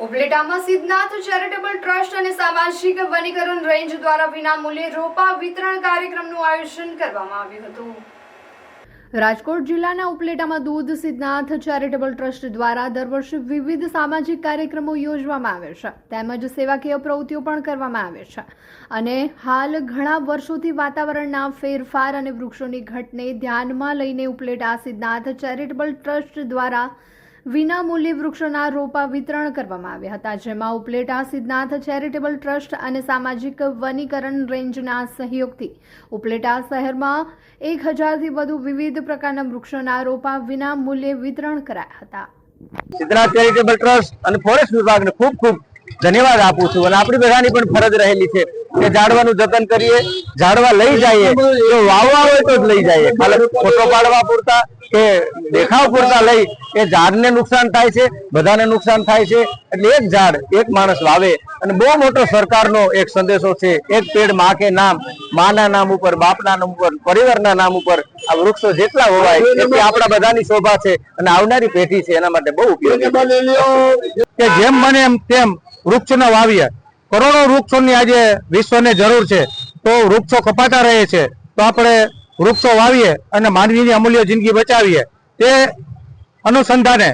ઉપલેટામાં Siddhnath charitable trust અને સામાજિક વનીકરણ રેન્જ દ્વારા વિનામૂલ્યે રોપા વિતરણ કાર્યક્રમનું આયોજન કરવામાં આવ્યું હતું। રાજકોટ જિલ્લાના ઉપલેટામાં દૂધ સિદ્ધનાથ ચેરિટેબલ ટ્રસ્ટ દ્વારા દર વર્ષે વિવિધ સામાજિક કાર્યક્રમો યોજવામાં આવે છે તેમજ સેવાકીય પ્રવૃત્તિઓ પણ કરવામાં આવે છે અને હાલ ઘણા વર્ષોથી વાતાવરણના ફેરફાર અને વૃક્ષોની ઘટને ધ્યાનમાં લઈને ઉપલેટા સિદ્ધનાથ ચેરિટેબલ ટ્રસ્ટ દ્વારા વિનામૂલ્યે વૃક્ષોના રોપા વિતરણ કરવામાં આવ્યા હતા, જેમાં ઉપલેટા સિદ્ધનાથ ચેરિટેબલ ટ્રસ્ટ અને સામાજિક વનીકરણ રેન્જના સહયોગથી ઉપલેટા શહેરમાં 1000થી વધુ વિવિધ પ્રકારના વૃક્ષોના રોપા વિનામૂલ્યે વિતરણ કરાયા હતા। સિદ્ધનાથ ચેરિટેબલ ટ્રસ્ટ અને ફોરેસ્ટ વિભાગને ખૂબ ખૂબ ધન્યવાદ આપું છું અને આપણી બધાની પણ ફરજ રહેલી છે કે ઝાડવાનું જતન કરીએ, ઝાડવા લઈ જઈએ તો વાવવા હોય તો જ લઈ જઈએ, ખાલી ફોટો પાડવા પૂરતા કે દેખાવ પૂરતા લઈ એ ઝાડને નુકસાન થાય છે, બધાને નુકસાન થાય છે। એટલે એક ઝાડ એક માણસ વાવે અને બહુ મોટો સરકારનો એક સંદેશો છે, એક પેડ માં કે નામ, માના નામ ઉપર, બાપના નામ ઉપર, પરિવારના નામ ઉપર આ વૃક્ષો જેટલા હોવાય એટલી આપણા બધાની શોભા છે અને આવનારી પેઢી છે એના માટે બહુ ઉપયોગી કે જેમ બને એમ તેમ વૃક્ષોને વાવીએ। કરોડો વૃક્ષોની આજે વિશ્વને જરૂર છે, તો વૃક્ષો કપાતા રહે છે તો આપણે વૃક્ષો વાવીએ અને માનવીની અમૂલ્ય જિંદગી બચાવીએ। તે અનુસંધાને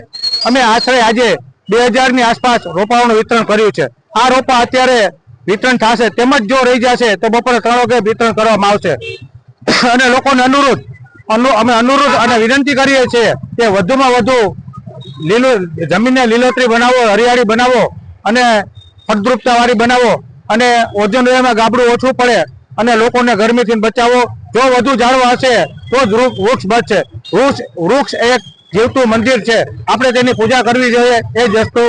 અમે આશરે આજે 2000ની આસપાસ રોપાઓનું વિતરણ કર્યું છે। આ રોપા અત્યારે વિતરણ થશે, તેમજ જો રહી જશે તો બપોરે 3 વાગે વિતરણ કરવામાં આવશે અને લોકોને અમે અનુરોધ અને વિનંતી કરીએ છીએ કે વધુમાં વધુ જમીનને લીલોતરી બનાવો, હરિયાળી બનાવો અને ફળદ્રુપતા વાળી બનાવો અને ઓઝોન લેયરમાં ગાબડું ઓછું પડે અને લોકોને ગરમીથી બચાવો। જો વધુ ઝાડવા હશે તો જ વૃક્ષ બચશે। વૃક્ષ એક જીવતું મંદિર છે, આપણે તેની પૂજા કરવી જોઈએ। એ જ વસ્તુ